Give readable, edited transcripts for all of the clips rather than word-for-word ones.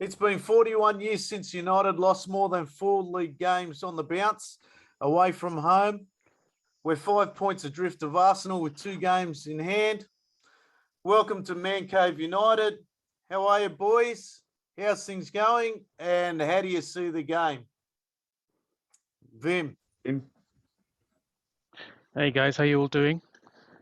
It's been 41 years since United lost more than 4 league games on the bounce away from home. We're 5 points adrift of Arsenal with 2 games in hand. Welcome to Man Cave United. How are you, boys? How's things going? And how do you see the game? Vim. Hey guys, how you all doing?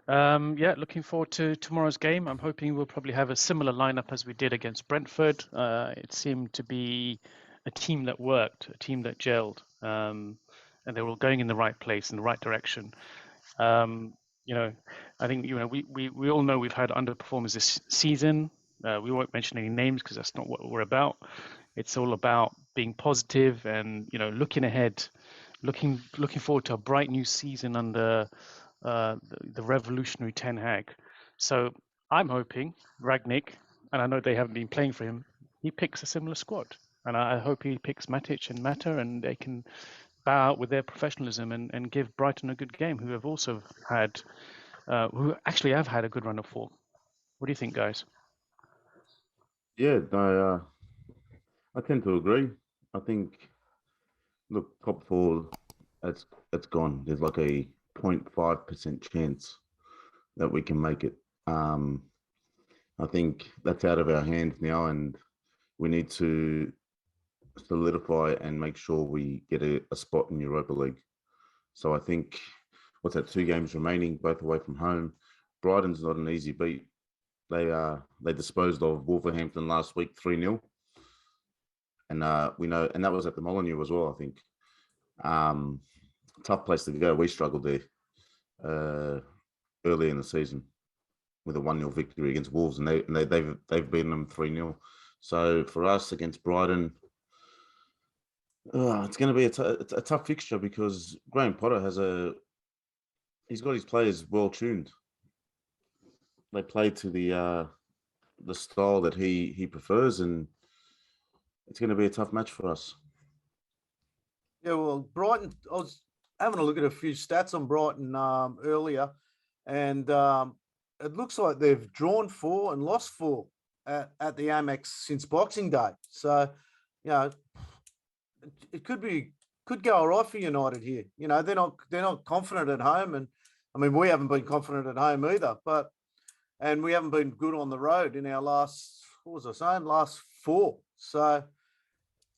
Looking forward to tomorrow's game. I'm hoping we'll probably have a similar lineup as we did against Brentford. It seemed to be a team that worked, a team that gelled, and they were all going in the right place, in the right direction. I think we all know we've had underperformers this season. We won't mention any names because that's not what we're about. It's all about being positive and looking ahead, looking forward to a bright new season under the revolutionary Ten Hag. So I'm hoping Ragnick, and I know they haven't been playing for him, he picks a similar squad. And I hope he picks Matic and Mata, and they can bow out with their professionalism and give Brighton a good game, who have also had, who actually have had a good run of form. What do you think, guys? Yeah, I tend to agree. I think, look, top four, it's gone. There's like a 0.5% chance that we can make it. I think that's out of our hands now, and we need to solidify and make sure we get a spot in Europa League. So I think, what's that, 2 games remaining, both away from home. Brighton's not an easy beat. They disposed of Wolverhampton last week 3-0. And we know, and that was at the Molineux as well, I think. Tough place to go. We struggled there early in the season with a 1-0 victory against Wolves, and they've beaten them 3-0. So for us against Brighton, it's going to be a tough fixture because Graham Potter he's got his players well tuned. They play to the style that he prefers, and it's going to be a tough match for us. Yeah, well, Brighton, I was having a look at a few stats on Brighton earlier, and it looks like they've drawn 4 and lost 4 at the Amex since Boxing Day. So, it could go all right for United here. They're not confident at home, and I mean we haven't been confident at home either. And we haven't been good on the road in our last 4. So,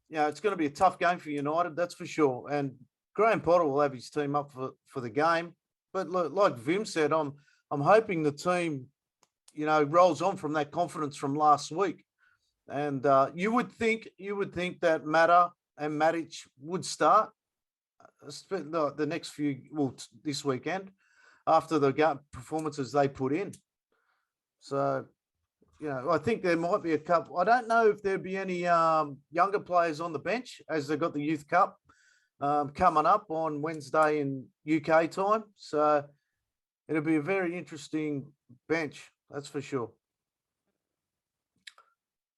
it's going to be a tough game for United, that's for sure. And Graham Potter will have his team up for the game. But like Vim said, I'm hoping the team, rolls on from that confidence from last week. And you would think that Mata and Matic would start the next few, this weekend after the performances they put in. So, I think there might be a couple. I don't know if there'd be any younger players on the bench as they've got the Youth Cup coming up on Wednesday in UK time. So it'll be a very interesting bench, that's for sure.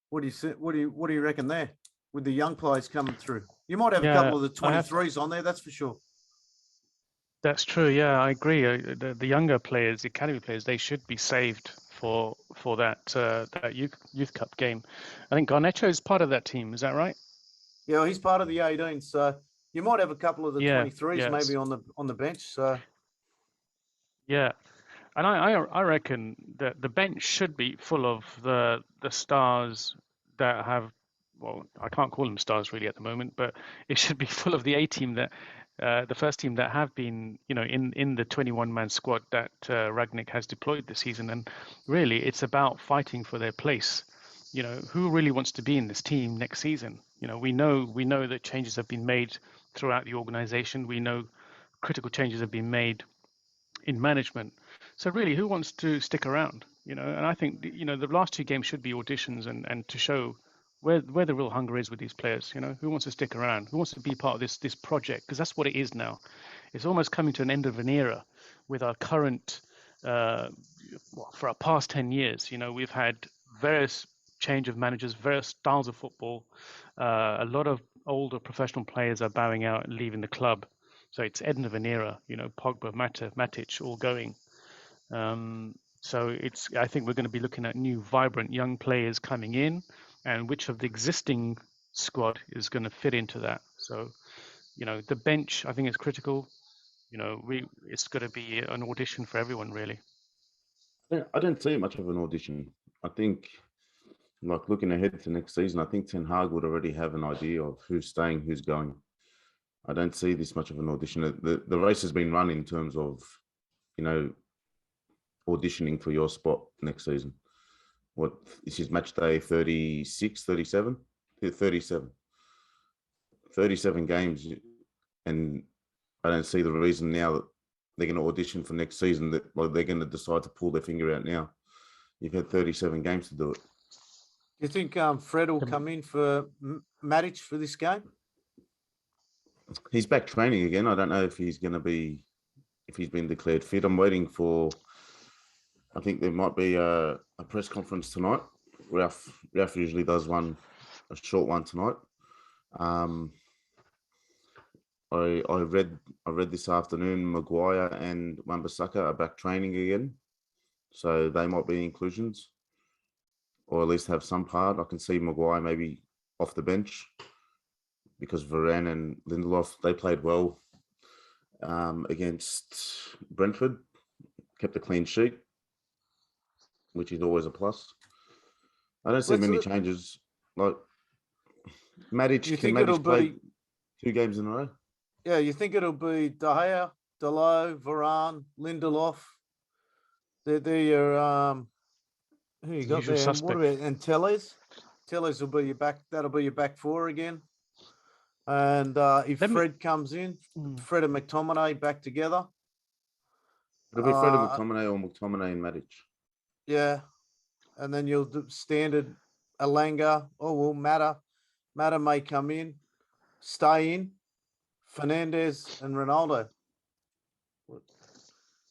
What do you reckon there with the young players coming through? You might have a couple of the 23s on there, that's for sure. That's true. Yeah, I agree. The younger players, the academy players, they should be saved for that youth cup game. I think Garnacho is part of that team. Is that right? Yeah, well, he's part of the 18. So you might have a couple of the 23s maybe on the bench. So yeah, and I reckon that the bench should be full of the stars that have. Well, I can't call them stars really at the moment, but it should be full of the A team that. The first team that have been, in the 21-man squad that Ragnick has deployed this season, and really it's about fighting for their place. Who really wants to be in this team next season? We know that changes have been made throughout the organization. We know critical changes have been made in management. So really, who wants to stick around? And I think the last 2 games should be auditions and to show where the real hunger is with these players. Who wants to stick around, who wants to be part of this project, because that's what it is now. It's almost coming to an end of an era with our current for our past 10 years. We've had various change of managers, various styles of football. A lot of older professional players are bowing out and leaving the club, so it's end of an era. Pogba, Mata, Matic all going. So I think we're going to be looking at new, vibrant young players coming in and which of the existing squad is going to fit into that. So, the bench, I think, is critical. It's going to be an audition for everyone, really. I don't see much of an audition. I think, like looking ahead to next season, I think Ten Hag would already have an idea of who's staying, who's going. I don't see this much of an audition. The race has been run in terms of, auditioning for your spot next season. What, this is match day 36, 37? 37. 37 games. And I don't see the reason now that they're going to audition for next season, that they're going to decide to pull their finger out now. You've had 37 games to do it. Do you think Fred will come in for Matic for this game? He's back training again. I don't know if he's going to be, if he's been declared fit. I'm waiting for, I think there might be a press conference tonight. Ralph usually does a short one tonight. I read this afternoon Maguire and Wan-Bissaka are back training again, so they might be inclusions, or at least have some part. I can see Maguire maybe off the bench because Varane and Lindelof, they played well against Brentford, kept a clean sheet, which is always a plus. I don't see many changes. Like Matic, can Matic play 2 games in a row? Yeah, you think it'll be De Gea, Dalot, Varane, Lindelof? They're your who you got there? Suspect. What about and Tellez? Tellez will be your back. That'll be your back 4 again. And if Fred comes in, Fred and McTominay back together. It'll be Fred and McTominay or McTominay and Matic. Yeah, and then you'll do standard Alanga. Mata may come in, stay in. Fernandez and Ronaldo.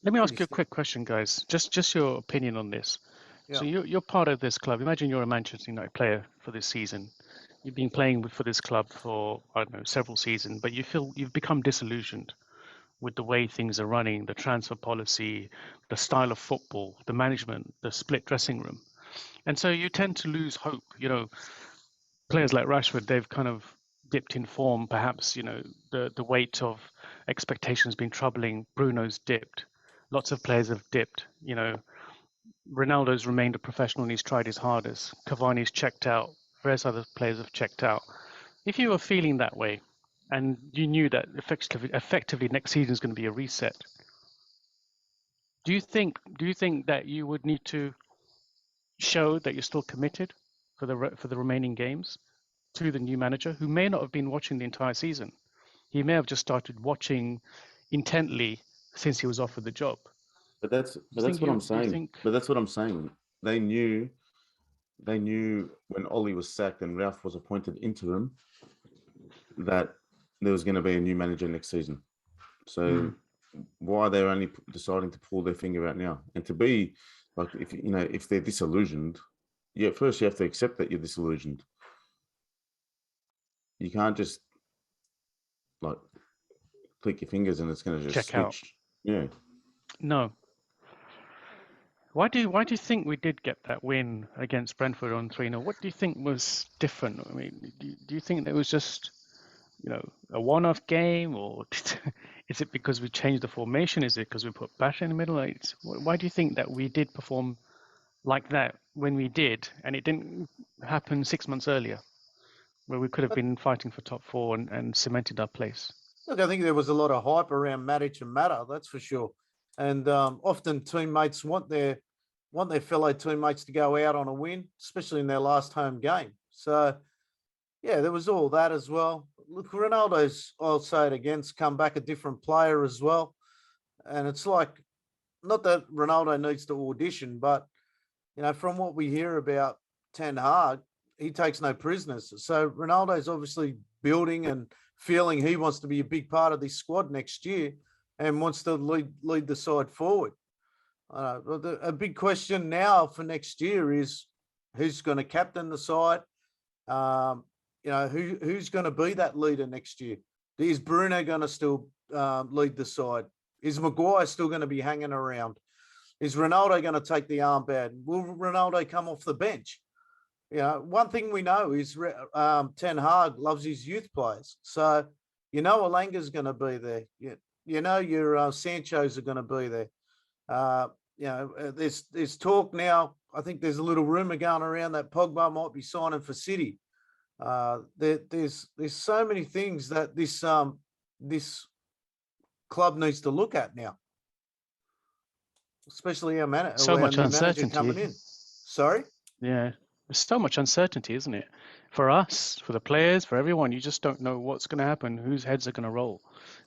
Let me ask you a quick question, guys. Just your opinion on this. Yeah. So you're part of this club. Imagine you're a Manchester United player for this season. You've been playing for this club for, I don't know, several seasons, but you feel you've become disillusioned with the way things are running, the transfer policy, the style of football, the management, the split dressing room. And so you tend to lose hope. Players like Rashford, they've kind of dipped in form, perhaps, the weight of expectations been troubling. Bruno's dipped. Lots of players have dipped. Ronaldo's remained a professional and he's tried his hardest. Cavani's checked out. Various other players have checked out. If you were feeling that way and you knew that effectively next season is going to be a reset, do you think that you would need to show that you're still committed for the remaining games to the new manager, who may not have been watching the entire season? He may have just started watching intently since he was offered the job. But that's what I'm saying. But that's what I'm saying. They knew when Ollie was sacked and Ralph was appointed interim that there was going to be a new manager next season. So why are they only deciding to pull their finger out now? And to be like, if they're disillusioned, first you have to accept that you're disillusioned. You can't just like click your fingers and it's going to just check switch out. Yeah. No. Why do you think we did get that win against Brentford on 3-0? What do you think was different? I mean, do you think that was just, a one-off game, or is it because we changed the formation? Is it because we put Basha in the middle? Why do you think that we did perform like that when we did, and it didn't happen 6 months earlier, where we could have been fighting for top 4 and cemented our place? Look, I think there was a lot of hype around Matic and Mata, that's for sure. And often teammates want their fellow teammates to go out on a win, especially in their last home game. So, yeah, there was all that as well. Look, Ronaldo's, I'll say it again, come back a different player as well. And it's like, not that Ronaldo needs to audition, but, from what we hear about Ten Hag, he takes no prisoners. So Ronaldo's obviously building and feeling he wants to be a big part of this squad next year and wants to lead the side forward. A big question now for next year is who's going to captain the side? Who's going to be that leader next year? Is Bruno going to still lead the side? Is Maguire still going to be hanging around? Is Ronaldo going to take the armband? Will Ronaldo come off the bench? one thing we know is Ten Hag loves his youth players. So, Alanga's going to be there. Your Sancho's are going to be there. There's talk now. I think there's a little rumor going around that Pogba might be signing for City. There's so many things that this club needs to look at now, especially our So much new manager coming uncertainty. in. Sorry. Yeah, there's so much uncertainty, isn't it? For us, for the players, for everyone, you just don't know what's going to happen, whose heads are going to roll,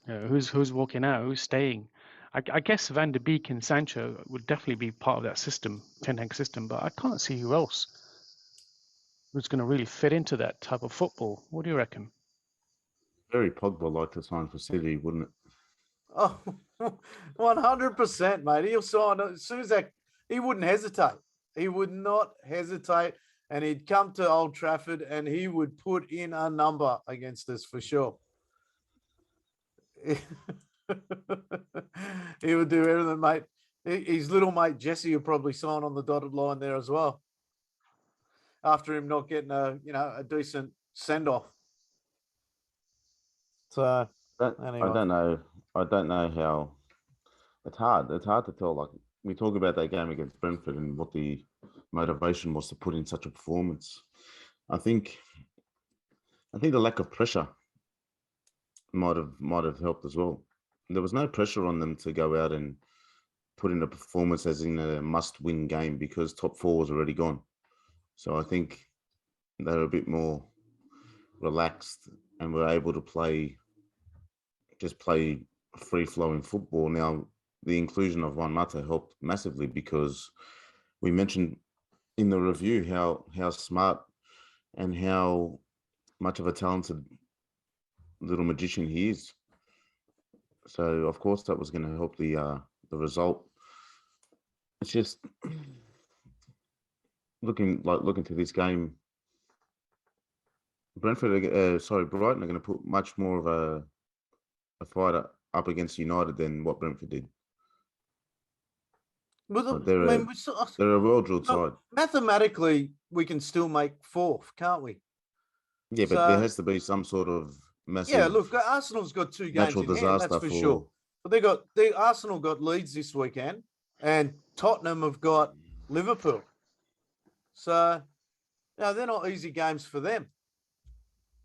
who's walking out, who's staying. I guess Van der Beek and Sancho would definitely be part of that system, Ten Hag system, but I can't see who else who's going to really fit into that type of football. What do you reckon? Very Pogba like to sign for City, wouldn't it? Oh, 100%, mate. He'll sign as soon as that. He wouldn't hesitate. He would not hesitate, and he'd come to Old Trafford and he would put in a number against us for sure. He would do everything, mate. His little mate Jesse will probably sign on the dotted line there as well. After him not getting a decent send off. So anyway. I don't know how. It's hard. It's hard to tell. Like, we talk about that game against Brentford and what the motivation was to put in such a performance. I think the lack of pressure might have helped as well. There was no pressure on them to go out and put in a performance as in a must-win game because top four was already gone. So I think they were a bit more relaxed and were able to play free-flowing football. Now, the inclusion of Juan Mata helped massively because we mentioned in the review how smart and how much of a talented little magician he is. So, of course, that was going to help the result. It's just looking to this game. Brighton are going to put much more of a fight up against United than what Brentford did. But they're a well-drilled side. Mathematically, we can still make fourth, can't we? Yeah, but there has to be some sort of massive. Yeah, look, Arsenal's got 2 games natural in hand, that's for sure. But Arsenal got Leeds this weekend, and Tottenham have got Liverpool. So, they're not easy games for them.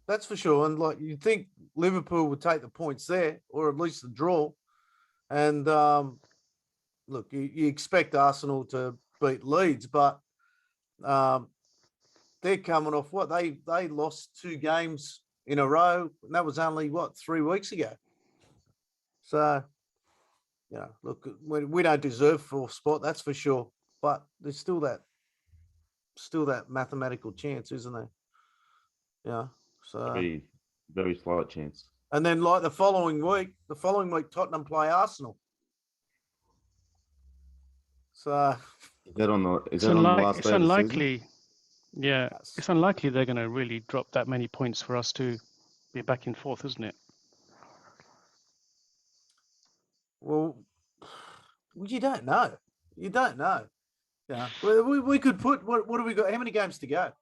That's for sure. And you'd think Liverpool would take the points there, or at least the draw. And look, you expect Arsenal to beat Leeds, but they're coming off what they lost 2 games in a row, and that was only 3 weeks ago. So, look, we don't deserve 4th spot, that's for sure. But there's still that mathematical chance, isn't there? Yeah. So very, very slight chance. And then the following week, Tottenham play Arsenal. So is that on the last day? It's unlikely. Yeah, yes. It's unlikely they're going to really drop that many points for us to be back in 4th, isn't it? Well, you don't know. You don't know. Yeah, we could put what do we got? How many games to go?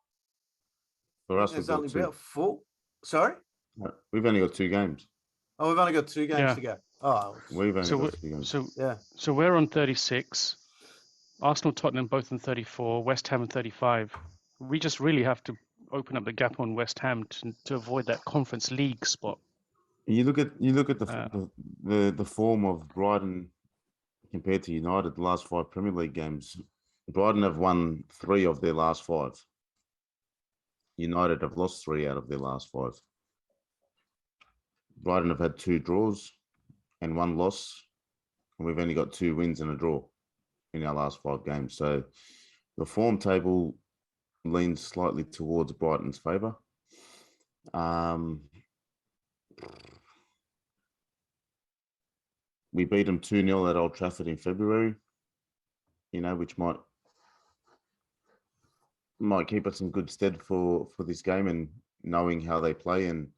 For us, there's only about 4. Sorry, no, we've only got 2 games. Oh, we've only got 2 games to go. Oh, we've only got 2 games. So we're on 36. Arsenal, Tottenham both on 34. West Ham on 35. We just really have to open up the gap on West Ham to avoid that Conference League spot. You look at the form of Brighton compared to United. The last 5 Premier League games, Brighton have won 3 of their last 5. United have lost 3 out of their last 5. Brighton have had 2 draws and 1 loss, and we've only got 2 wins and a draw in our last 5 games. So the form table leans slightly towards Brighton's favour. We beat them 2-0 at Old Trafford in February, which might keep us in good stead for this game and knowing how they play and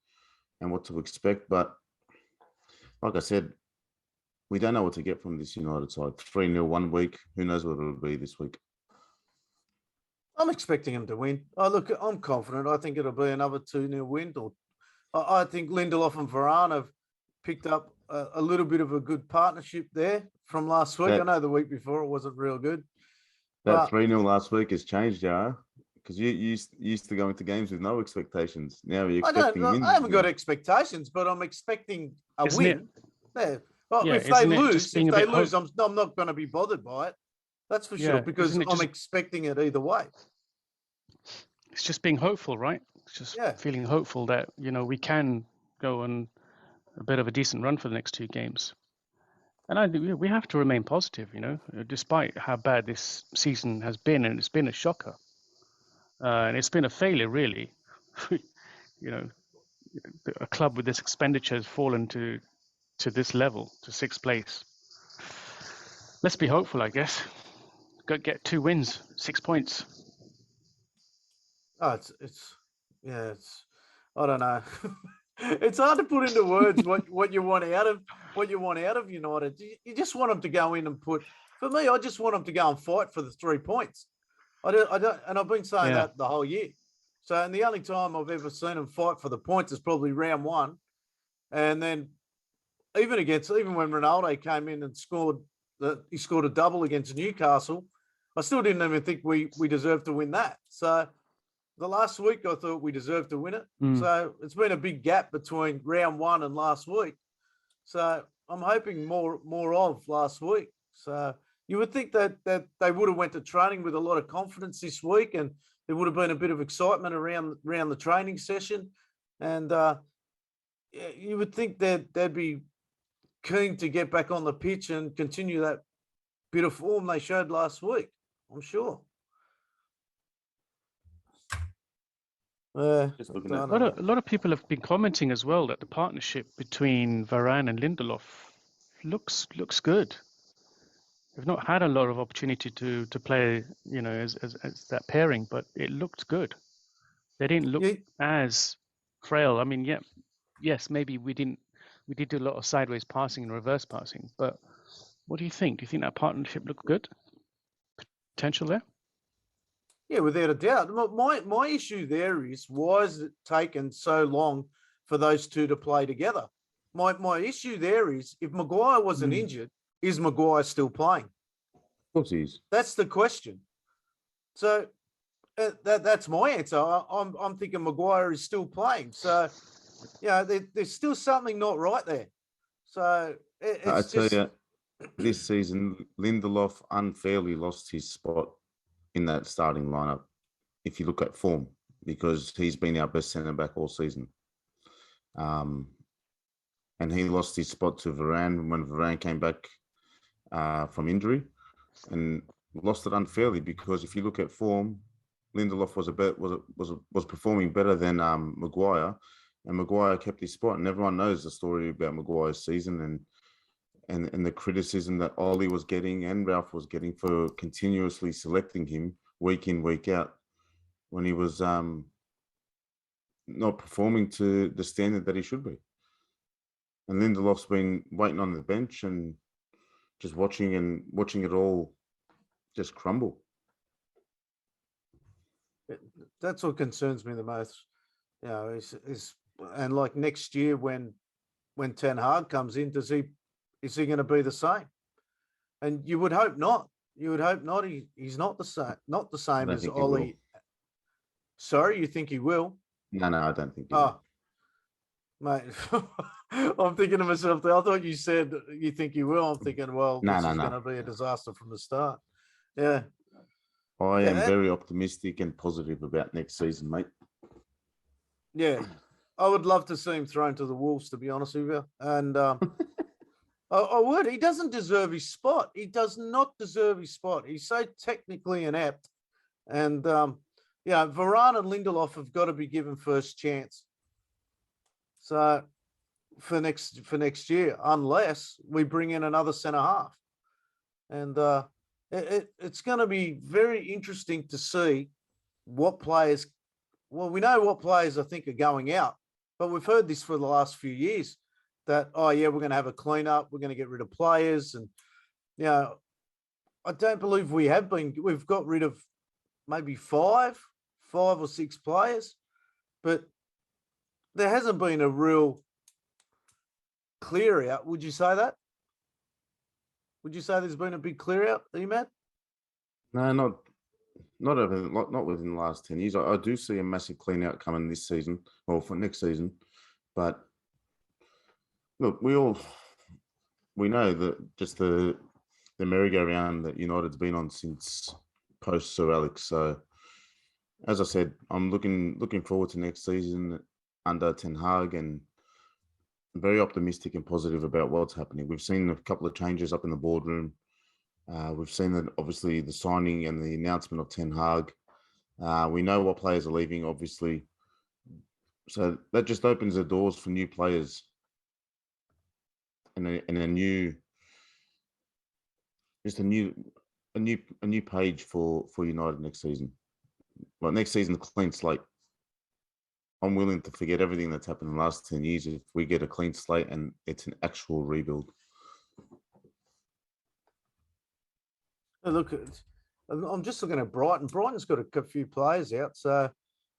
what to expect. But like I said, we don't know what to get from this United side. 3-0 one week. Who knows what it'll be this week? I'm expecting him to win. Oh, look, I'm confident. I think it'll be another 2-0 win. Or I think Lindelof and Varane have picked up a little bit of a good partnership there from last week. I know the week before it wasn't real good. That 3-0 last week has changed, Jar, because you used to go into games with no expectations. Now you're expecting wins. I haven't got expectations, but I'm expecting a win. Yeah. Well, Yeah, if they lose, I'm not going to be bothered by it. That's for sure, because I'm expecting it either way. It's just being hopeful, right? It's just feeling hopeful that, we can go on a bit of a decent run for the next 2 games. And we have to remain positive, despite how bad this season has been, and it's been a shocker. And it's been a failure, really. A club with this expenditure has fallen to this level, to 6th place. Let's be hopeful, I guess. Go get 2 wins, 6 points. Oh, it's I don't know. It's hard to put into words what you want out of United. You just want them to go in and put. For me, I just want them to go and fight for the 3 points. I don't, and I've been saying that the whole year. So, and the only time I've ever seen them fight for the points is probably round 1, and then even when Ronaldo came in and scored a double against Newcastle, I still didn't even think we deserved to win that. So. The last week, I thought we deserved to win it. So it's been a big gap between round 1 and last week. So I'm hoping more of last week. So you would think that they would have went to training with a lot of confidence this week, and there would have been a bit of excitement around the training session. And you would think that they'd be keen to get back on the pitch and continue that bit of form they showed last week, I'm sure. A lot of people have been commenting as well that the partnership between Varane and Lindelof looks good. They've not had a lot of opportunity to play, as that pairing, but it looked good. They didn't look as frail. I mean, yes, maybe we did do a lot of sideways passing and reverse passing, but what do you think? Do you think that partnership looked good? Potential there? Yeah, without a doubt. My issue there is, why is it taken so long for those two to play together? My issue there is, if Maguire wasn't injured, is Maguire still playing? Of course he is. That's the question. So that's my answer. I'm thinking Maguire is still playing. So, there's still something not right there. So I tell you, this season, Lindelof unfairly lost his spot in that starting lineup, if you look at form, because he's been our best centre back all season. And he lost his spot to Varane when Varane came back from injury, and lost it unfairly, because if you look at form, Lindelof was performing better than Maguire, and Maguire kept his spot. And everyone knows the story about Maguire's season and the criticism that Ollie was getting and Ralph was getting for continuously selecting him week in, week out, when he was not performing to the standard that he should be. And Lindelof's been waiting on the bench and just watching it all just crumble. That's what concerns me the most. And like next year when Ten Hag comes in, is he going to be the same? And you would hope not. You would hope not. He's not the same. Not the same as Ollie. Sorry, you think he will? No, I don't think he will. Mate, I'm thinking to myself, I thought you said you think he will. I'm thinking, well, this is going to be a disaster from the start. Yeah. I am very optimistic and positive about next season, mate. Yeah. I would love to see him thrown to the Wolves, to be honest with you. And I would. He doesn't deserve his spot. He does not deserve his spot. He's so technically inept. And, Varane and Lindelof have got to be given first chance. So for next year, unless we bring in another centre half. And it's going to be very interesting to see what players. Well, we know what players I think are going out, but we've heard this for the last few years that, we're going to have a clean up. We're going to get rid of players. And, I don't believe we've got rid of maybe five or six players, but there hasn't been a real clear out. Would you say that? Would you say there's been a big clear out, Emad? No, not within the last 10 years. I do see a massive clean out coming this season, or for next season. But look, we know that just the merry-go-round that United's been on since post Sir Alex. So, as I said, I'm looking forward to next season under Ten Hag, and very optimistic and positive about what's happening. We've seen a couple of changes up in the boardroom. We've seen that obviously the signing and the announcement of Ten Hag. We know what players are leaving, obviously. So that just opens the doors for new players and a new page for United next season. Well, next season, clean slate. I'm willing to forget everything that's happened in the last 10 years if we get a clean slate and it's an actual rebuild. Look, I'm just looking at Brighton. Brighton's got a few players out, so,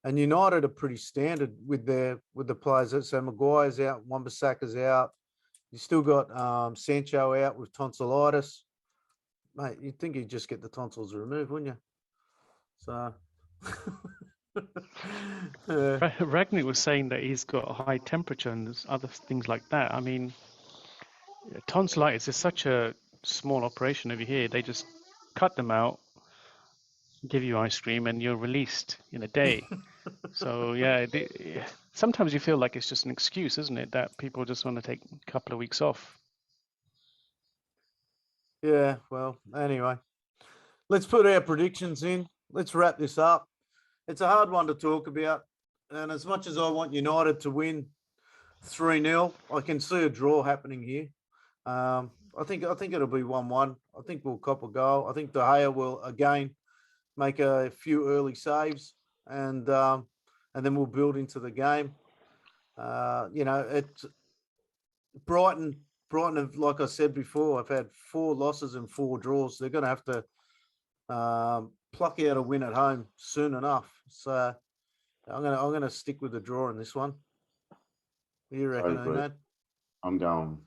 and United are pretty standard with the players. So Maguire's out, Wan-Bissaka's out. You still got Sancho out with tonsillitis. Mate, you'd think he'd just get the tonsils removed, wouldn't you? So Ragnick was saying that he's got a high temperature and there's other things like that. I mean, tonsillitis is such a small operation over here. They just cut them out, give you ice cream, and you're released in a day. So yeah, sometimes you feel like it's just an excuse, isn't it, that people just want to take a couple of weeks off. yeah, well, anyway, let's put our predictions in. Let's wrap this up. It's a hard one to talk about, and as much as I want United to win 3-0, I can see a draw happening here. I think it'll be 1-1. I think we'll cop a goal. I think De Gea will again make a few early saves, and then we'll build into the game. It's Brighton have, like I said before, I've had 4 losses and 4 draws. They're going to have to pluck out a win at home soon enough. So I'm gonna stick with the draw in this one. What do you reckon, Emad? I'm going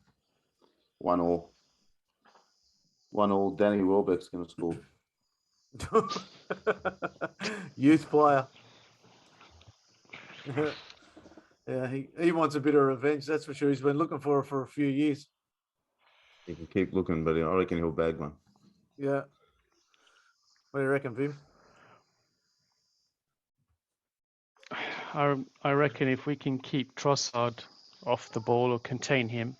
1-1. 1-1. Danny Welbeck's going to score. Youth player. Yeah, he wants a bit of revenge, that's for sure. He's been looking for it for a few years. He can keep looking, but I reckon he'll bag one. Yeah. What do you reckon, Vim? I reckon if we can keep Trossard off the ball or contain him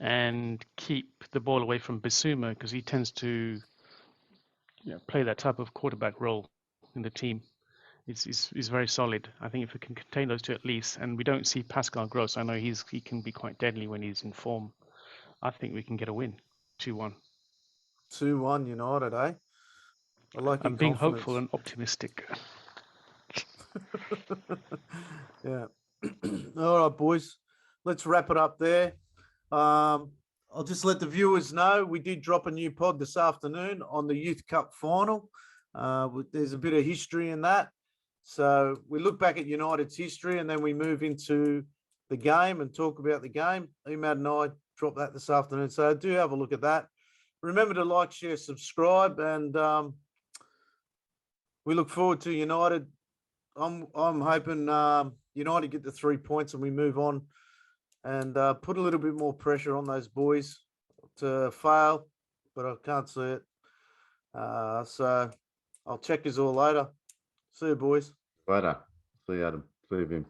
and keep the ball away from Bissouma, because he tends to play that type of quarterback role in the team. He's very solid. I think if we can contain those two at least, and we don't see Pascal Gross, I know he can be quite deadly when he's in form. I think we can get a win, 2-1. 2-1 United, eh? I like your I'm being confidence. hopeful and optimistic. Yeah. All right, boys. Let's wrap it up there. I'll just let the viewers know we did drop a new pod this afternoon on the Youth Cup final. There's a bit of history in that. So we look back at United's history and then we move into the game and talk about the game. Emad and I dropped that this afternoon. So do have a look at that. Remember to like, share, subscribe, and we look forward to United. I'm hoping United get the 3 points and we move on and put a little bit more pressure on those boys to fail, but I can't see it. So I'll check you all later. See you, boys. Later. See you, Adam. See you, Vim.